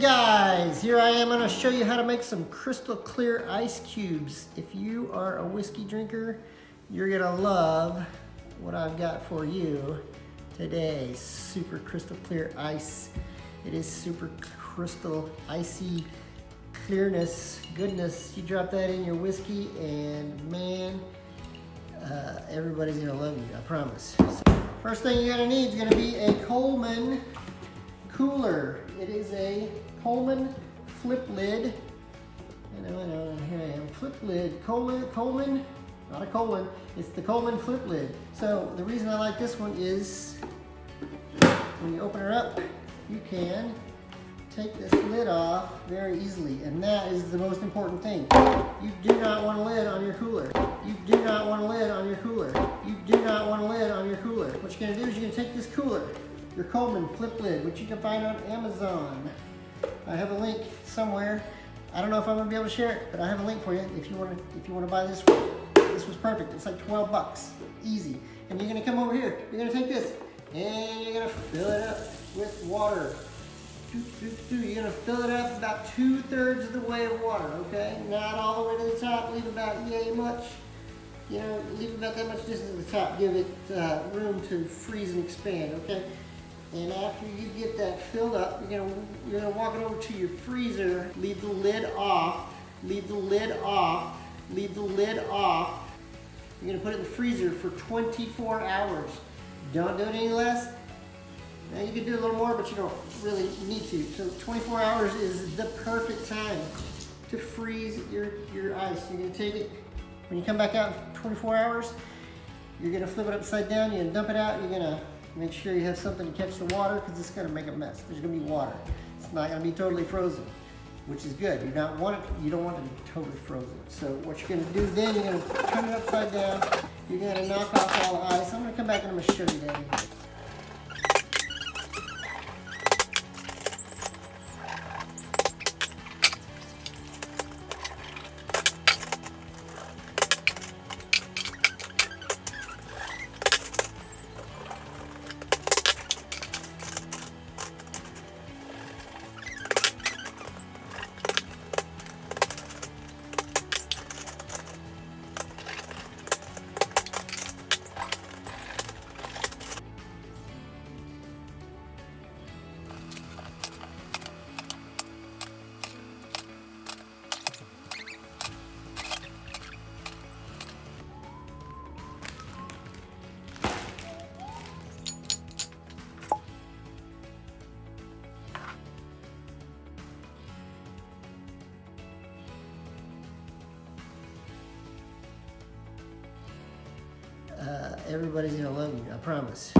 guys, here I am. I'm going to show you how to make some crystal clear ice cubes. If you are a whiskey drinker, you're going to love what I've got for you today. Super crystal clear ice. It is super crystal icy clearness, goodness. You drop that in your whiskey and man, everybody's going to love you, I promise. So, first thing you're going to need is going to be a Coleman cooler. It is a Coleman flip lid. I know, here I am. Flip lid. Coleman, not a colon. It's the Coleman flip lid. So the reason I like this one is when you open her up, you can take this lid off very easily. And that is the most important thing. You do not want a lid on your cooler. You do not want a lid on your cooler. You do not want a lid on your cooler. What you're going to do is you're going to take this cooler, your Coleman flip lid, which you can find on Amazon. I have a link somewhere. I don't know if I'm gonna be able to share it, but I have a link for you if you want to buy this one. This was perfect. It's like 12 bucks, easy. And you're gonna come over here. You're gonna take this and you're gonna fill it up with water. You're gonna fill it up about 2/3 of the way of water. Okay, not all the way to the top. Leave about yay much. You know, leave about that much distance at the top. Give it room to freeze and expand. Okay. And after you get that filled up, you're gonna walk it over to your freezer, leave the lid off, leave the lid off, leave the lid off. You're gonna put it in the freezer for 24 hours. Don't do it any less. Now you can do a little more, but you don't really need to. So 24 hours is the perfect time to freeze your ice. You're gonna take it, when you come back out in 24 hours, you're gonna flip it upside down, you're gonna dump it out, you're gonna make sure you have something to catch the water because it's going to make a mess. There's going to be water. It's not going to be totally frozen, which is good. You don't want it to be totally frozen. So what you're going to do then, you're going to turn it upside down. You're going to knock off all the ice. I'm going to come back and I'm going to show you that. Everybody's gonna love you, I promise.